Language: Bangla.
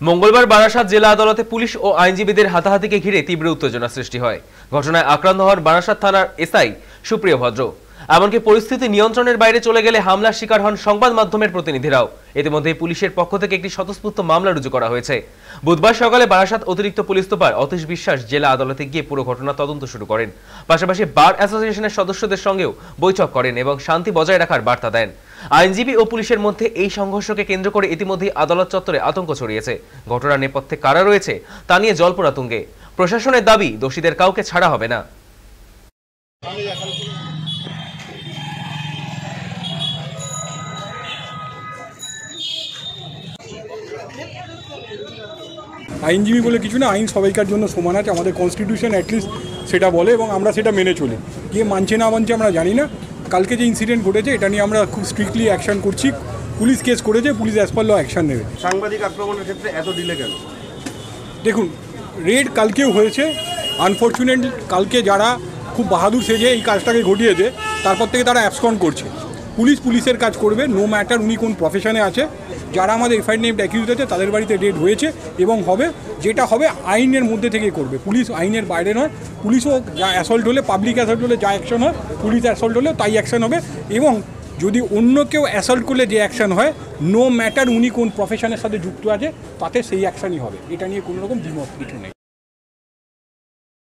মঙ্গলবার বারাসাত জেলা আদালতে পুলিশ ও আইনজীবীদের হাতাহাতিকে ঘিরে তীব্র উত্তেজনা সৃষ্টি হয়। ঘটনায় আক্রান্ত হন বারাসাত থানার এসআই সুপ্রিয় ভদ্র। এমনকি পরিস্থিতি নিয়ন্ত্রণের বাইরে চলে গেলে হামলার শিকার হন সংবাদ মাধ্যমের প্রতিনিধিরাও। ইতিমধ্যে পুলিশের পক্ষ থেকে একটি স্বতঃস্ফূর্ত মামলা রুজু করা হয়েছে। বুধবার সকালে বারাসাত অতিরিক্ত পুলিশ সুপার অতীশ বিশ্বাস জেলা আদালতে গিয়ে পুরো ঘটনা তদন্ত শুরু করেন। পাশাপাশি বার অ্যাসোসিয়েশনের সদস্যদের সঙ্গেও বৈঠক করেন এবং শান্তি বজায় রাখার বার্তা দেন। আইনজীবী ও পুলিশের মধ্যে এই সংঘর্ষকে কেন্দ্র করে ইতিমধ্যেই আদালত চত্বরে আতঙ্ক ছড়িয়েছে। ঘটনার নেপথ্যে কারা রয়েছে তা নিয়ে জল্পনা তুঙ্গে। প্রশাসনের দাবি, দোষীদের কাউকে ছাড়া হবে না। আইনজীবী বলে কিছু না, আইন সবাইকার জন্য সমান আছে। আমাদের কনস্টিটিউশন অ্যাটলিস্ট সেটা বলে এবং আমরা সেটা মেনে চলি। কে মানছে না মানছে আমরা জানি না। কালকে যে ইনসিডেন্ট ঘটেছে এটা নিয়ে আমরা খুব স্ট্রিক্টলি অ্যাকশন করছি। পুলিশ কেস করেছে, পুলিশ অ্যাজ পার ল অ্যাকশন নেবে। সাংবাদিক আক্রমণের ক্ষেত্রে এত ডিলে কেন? দেখুন, রেড কালকেও হয়েছে। আনফর্চুনেট কালকে যারা খুব বাহাদুর সেজে এই কাজটাকে ঘটিয়েছে তারপর থেকে তারা অ্যাবসকন্ড করছে। পুলিশের কাজ করবে, নো ম্যাটার উনি কোন প্রফেশনে আছে। যারা আমাদের এফআইআর নেম অ্যাকিউজড আছে তাদের বাড়িতে রেড হয়েছে এবং হবে। যেটা হবে আইনের মধ্যে থেকে করবে পুলিশ, আইনের বাইরে নয়। পুলিশও যা অ্যাসল্ট হলে, পাবলিক অ্যাসল্ট হলে যা অ্যাকশন হয়, পুলিশ অ্যাসল্ট হলেও তাই অ্যাকশন হবে। এবং যদি অন্য কেউ অ্যাসল্ট করলে যে অ্যাকশন হয়, নো ম্যাটার উনি কোন প্রফেশনের সাথে যুক্ত আছে, তাতে সেই অ্যাকশনই হবে। এটা নিয়ে কোনো রকম দ্বিমত কিছু নেই।